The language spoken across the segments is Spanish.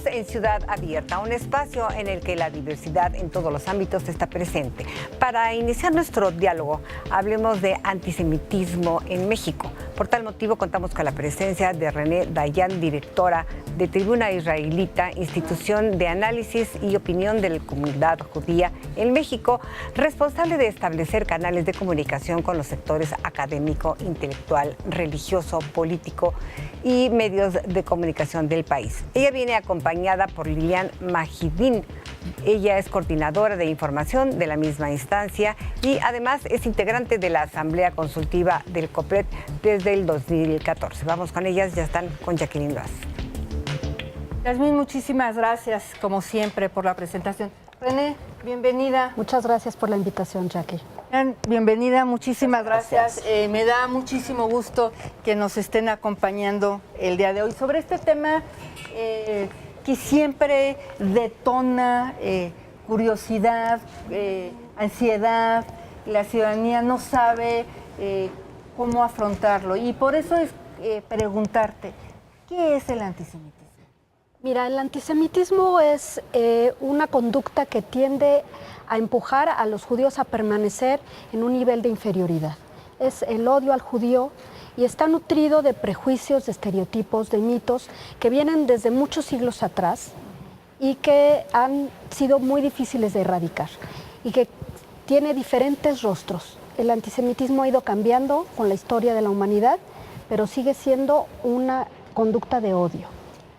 Estamos en Ciudad Abierta, un espacio en el que la diversidad en todos los ámbitos está presente. Para iniciar nuestro diálogo, hablemos de antisemitismo en México. Por tal motivo, contamos con la presencia de René Dayan, directora de Tribuna Israelita, institución de análisis y opinión de la comunidad judía en México, responsable de establecer canales de comunicación con los sectores académico, intelectual, religioso, político y medios de comunicación del país. Ella viene acompañada por Lilian Majidín. Ella es coordinadora de información de la misma instancia y además es integrante de la Asamblea Consultiva del COPRED desde el 2014. Vamos con ellas, ya están con Jacqueline Loaz. Yasmín, muchísimas gracias, como siempre, por la presentación. René, bienvenida. Muchas gracias por la invitación, Jackie. Bienvenida, muchísimas gracias. Me da muchísimo gusto que nos estén acompañando el día de hoy sobre este tema que siempre detona curiosidad, ansiedad. La ciudadanía no sabe cómo afrontarlo y por eso es preguntarte, ¿qué es el antisemitismo? Mira, el antisemitismo es una conducta que tiende a empujar a los judíos a permanecer en un nivel de inferioridad. Es el odio al judío y está nutrido de prejuicios, de estereotipos, de mitos que vienen desde muchos siglos atrás y que han sido muy difíciles de erradicar y que tiene diferentes rostros. El antisemitismo ha ido cambiando con la historia de la humanidad, pero sigue siendo una conducta de odio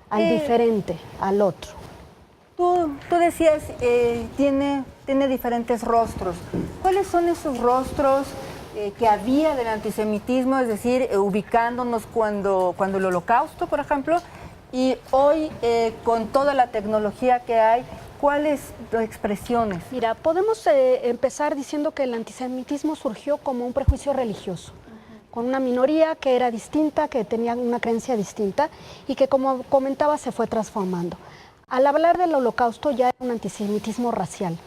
al diferente, al otro. Tú decías, tiene diferentes rostros. ¿Cuáles son esos rostros que había del antisemitismo? Es decir, ubicándonos cuando el Holocausto, por ejemplo, y hoy con toda la tecnología que hay, ¿cuáles expresiones? Mira, podemos empezar diciendo que el antisemitismo surgió como un prejuicio religioso, con una minoría que era distinta, que tenía una creencia distinta y que, como comentaba, se fue transformando. Al hablar del Holocausto ya era un antisemitismo racial,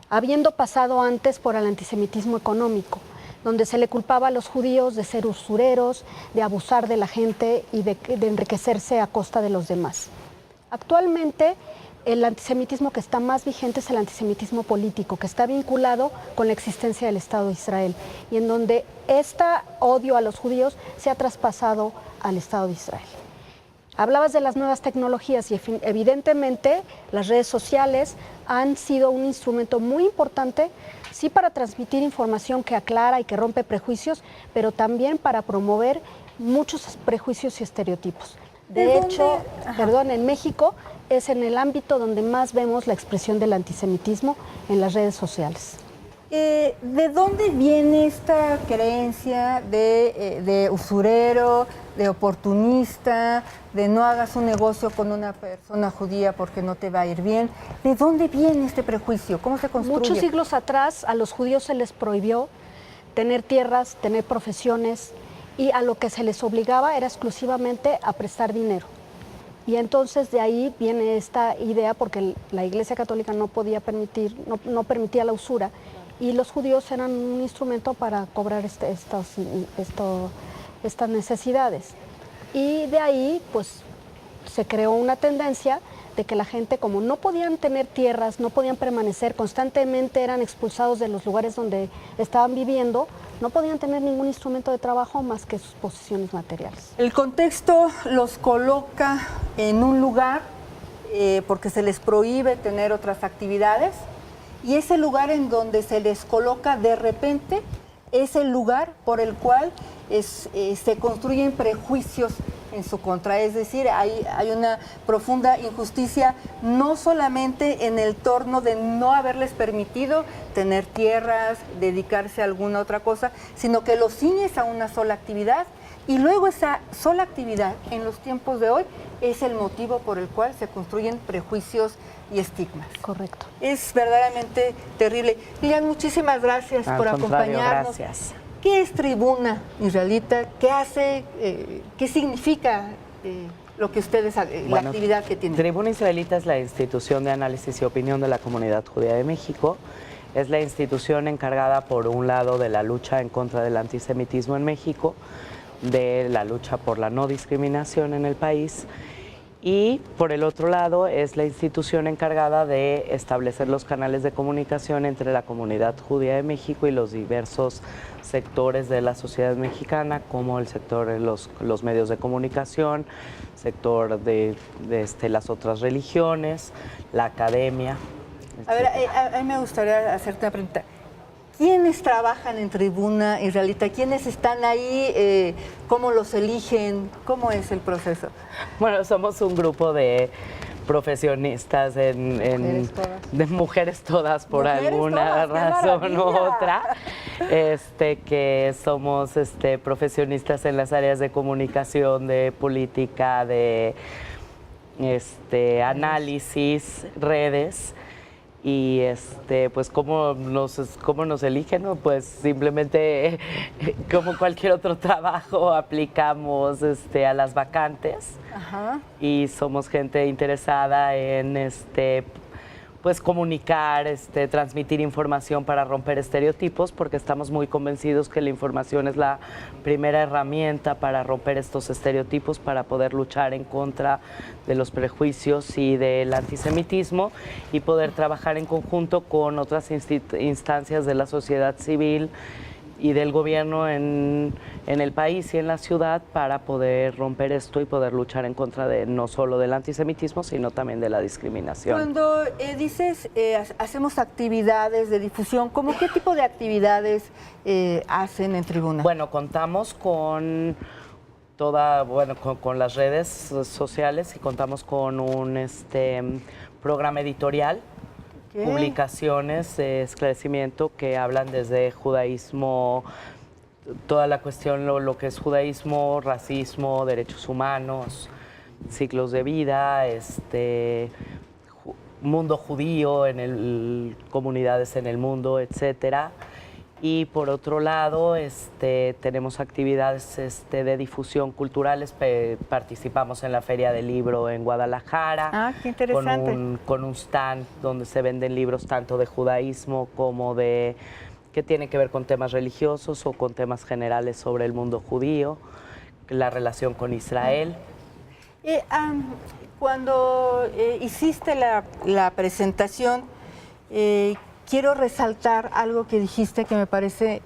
habiendo pasado antes por el antisemitismo económico, donde se le culpaba a los judíos de ser usureros, de abusar de la gente y de enriquecerse a costa de los demás. Actualmente, el antisemitismo que está más vigente es el antisemitismo político, que está vinculado con la existencia del Estado de Israel y en donde este odio a los judíos se ha traspasado al Estado de Israel. Hablabas de las nuevas tecnologías y evidentemente las redes sociales han sido un instrumento muy importante, sí para transmitir información que aclara y que rompe prejuicios, pero también para promover muchos prejuicios y estereotipos. De hecho, en México es en el ámbito donde más vemos la expresión del antisemitismo en las redes sociales. ¿De dónde viene esta creencia de usurero, de oportunista, de no hagas un negocio con una persona judía porque no te va a ir bien? ¿De dónde viene este prejuicio? ¿Cómo se construye? Muchos siglos atrás a los judíos se les prohibió tener tierras, tener profesiones y a lo que se les obligaba era exclusivamente a prestar dinero. Y entonces de ahí viene esta idea porque la Iglesia Católica no podía permitir, no permitía la usura y los judíos eran un instrumento para cobrar estas necesidades. Y de ahí pues se creó una tendencia de que la gente, como no podían tener tierras, no podían permanecer, constantemente eran expulsados de los lugares donde estaban viviendo, no podían tener ningún instrumento de trabajo más que sus posesiones materiales. El contexto los coloca en un lugar porque se les prohíbe tener otras actividades y ese lugar en donde se les coloca de repente es el lugar por el cual se construyen prejuicios en su contra. Es decir, hay una profunda injusticia no solamente en el torno de no haberles permitido tener tierras, dedicarse a alguna otra cosa, sino que los ciñes a una sola actividad y luego esa sola actividad en los tiempos de hoy es el motivo por el cual se construyen prejuicios y estigmas. Correcto. Es verdaderamente terrible. Lilian, muchísimas gracias por acompañarnos. Gracias. ¿Qué es Tribuna Israelita? ¿Qué hace? ¿Qué significa lo que ustedes, la actividad que tienen? Tribuna Israelita es la institución de análisis y opinión de la comunidad judía de México. Es la institución encargada, por un lado, de la lucha en contra del antisemitismo en México, de la lucha por la no discriminación en el país Y por el otro lado es la institución encargada de establecer los canales de comunicación entre la comunidad judía de México y los diversos sectores de la sociedad mexicana, como el sector de los medios de comunicación, sector de las otras religiones, la academia. A ver, a mí me gustaría hacerte una pregunta. ¿Quiénes trabajan en Tribuna Israelita? ¿Quiénes están ahí? ¿Cómo los eligen? ¿Cómo es el proceso? Bueno, somos un grupo de profesionistas de mujeres todas por alguna razón u otra, que somos profesionistas en las áreas de comunicación, de política, de análisis, redes. Y pues cómo nos eligen, ¿no? Pues simplemente como cualquier otro trabajo aplicamos a las vacantes. Ajá. Y somos gente interesada en pues comunicar, transmitir información para romper estereotipos, porque estamos muy convencidos que la información es la primera herramienta para romper estos estereotipos, para poder luchar en contra de los prejuicios y del antisemitismo y poder trabajar en conjunto con otras instancias de la sociedad civil y del gobierno en el país y en la ciudad para poder romper esto y poder luchar en contra de no solo del antisemitismo, sino también de la discriminación. Cuando dices hacemos actividades de difusión, ¿cómo qué tipo de actividades hacen en Tribuna? Bueno, contamos con con las redes sociales y contamos con un programa editorial. ¿Qué? Publicaciones de esclarecimiento que hablan desde judaísmo, toda la cuestión, lo que es judaísmo, racismo, derechos humanos, ciclos de vida, mundo judío, comunidades en el mundo, etcétera. Y por otro lado, tenemos actividades de difusión culturales. Participamos en la Feria del Libro en Guadalajara. Ah, qué interesante. Con un stand donde se venden libros tanto de judaísmo como que tienen que ver con temas religiosos o con temas generales sobre el mundo judío, la relación con Israel. Cuando hiciste la presentación, quiero resaltar algo que dijiste que me parece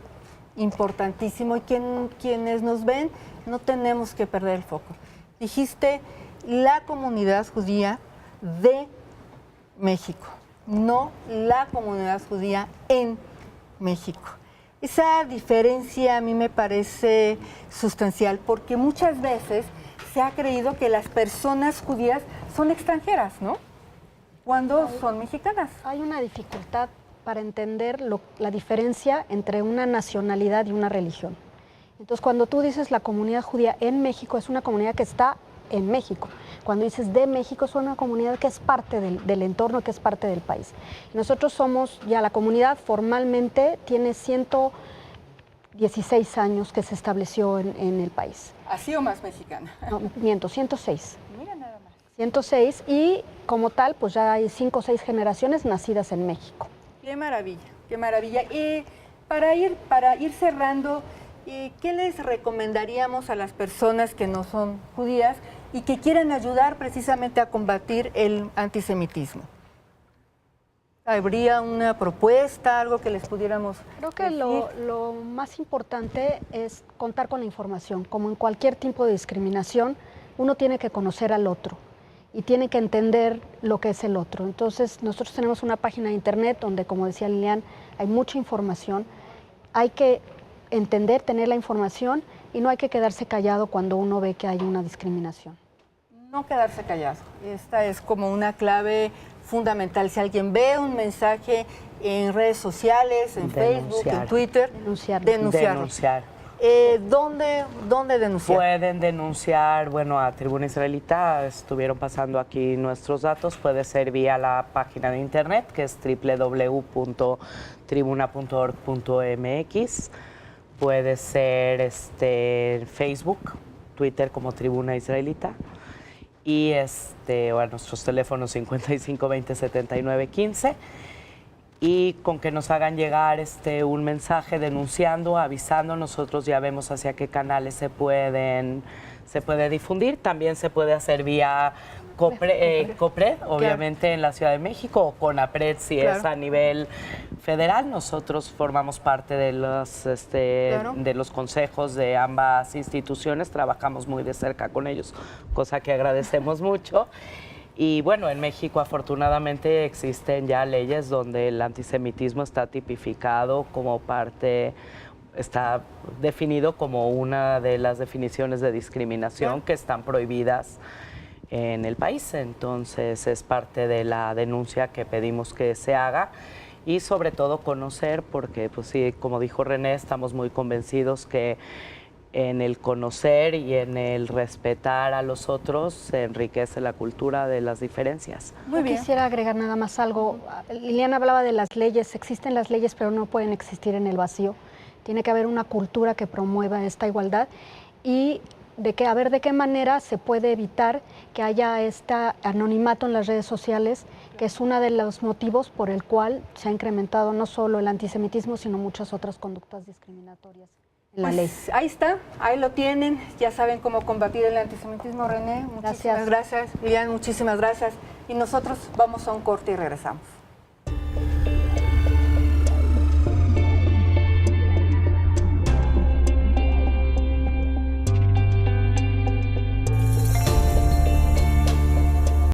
importantísimo y quienes nos ven no tenemos que perder el foco. Dijiste la comunidad judía de México, no la comunidad judía en México. Esa diferencia a mí me parece sustancial porque muchas veces se ha creído que las personas judías son extranjeras, ¿no? Cuando son mexicanas. Hay una dificultad para entender la diferencia entre una nacionalidad y una religión. Entonces, cuando tú dices la comunidad judía en México, es una comunidad que está en México. Cuando dices de México, es una comunidad que es parte del entorno, que es parte del país. Nosotros somos, ya la comunidad formalmente tiene 116 años que se estableció en el país. ¿Así o más mexicana? No, miento, 106. Mira nada más. 106 y como tal, pues ya hay 5 o 6 generaciones nacidas en México. Qué maravilla, qué maravilla. Y para ir cerrando, ¿qué les recomendaríamos a las personas que no son judías y que quieran ayudar precisamente a combatir el antisemitismo? ¿Habría una propuesta, algo que les pudiéramos Creo que lo más importante es contar con la información. Como en cualquier tipo de discriminación, uno tiene que conocer al otro y tiene que entender lo que es el otro. Entonces, nosotros tenemos una página de internet donde, como decía Lilian, hay mucha información. Hay que entender, tener la información y no hay que quedarse callado cuando uno ve que hay una discriminación. No quedarse callado. Esta es como una clave fundamental. Si alguien ve un mensaje en redes sociales, en Facebook, en Twitter, denunciar. ¿Dónde denunciar? Pueden denunciar, a Tribuna Israelita, estuvieron pasando aquí nuestros datos, puede ser vía la página de internet, que es www.tribuna.org.mx, puede ser Facebook, Twitter como Tribuna Israelita, y nuestros teléfonos 55 20 79 15. Y con que nos hagan llegar un mensaje denunciando, avisando, nosotros ya vemos hacia qué canales se puede difundir. También se puede hacer vía COPRED, obviamente en la Ciudad de México, o CONAPRED si es a nivel federal. Nosotros formamos parte de los consejos de ambas instituciones, trabajamos muy de cerca con ellos, cosa que agradecemos mucho. Y bueno, en México afortunadamente existen ya leyes donde el antisemitismo está tipificado como parte, está definido como una de las definiciones de discriminación que están prohibidas en el país. Entonces es parte de la denuncia que pedimos que se haga y sobre todo conocer, porque pues sí, como dijo René, estamos muy convencidos que en el conocer y en el respetar a los otros se enriquece la cultura de las diferencias. Muy bien. Quisiera agregar nada más algo. Liliana hablaba de las leyes. Existen las leyes, pero no pueden existir en el vacío. Tiene que haber una cultura que promueva esta igualdad y de qué manera se puede evitar que haya este anonimato en las redes sociales, que es uno de los motivos por el cual se ha incrementado no solo el antisemitismo, sino muchas otras conductas discriminatorias. La ley. Ahí está, ahí lo tienen, ya saben cómo combatir el antisemitismo. René, muchísimas gracias. Liliana, muchísimas gracias. Y nosotros vamos a un corte y regresamos.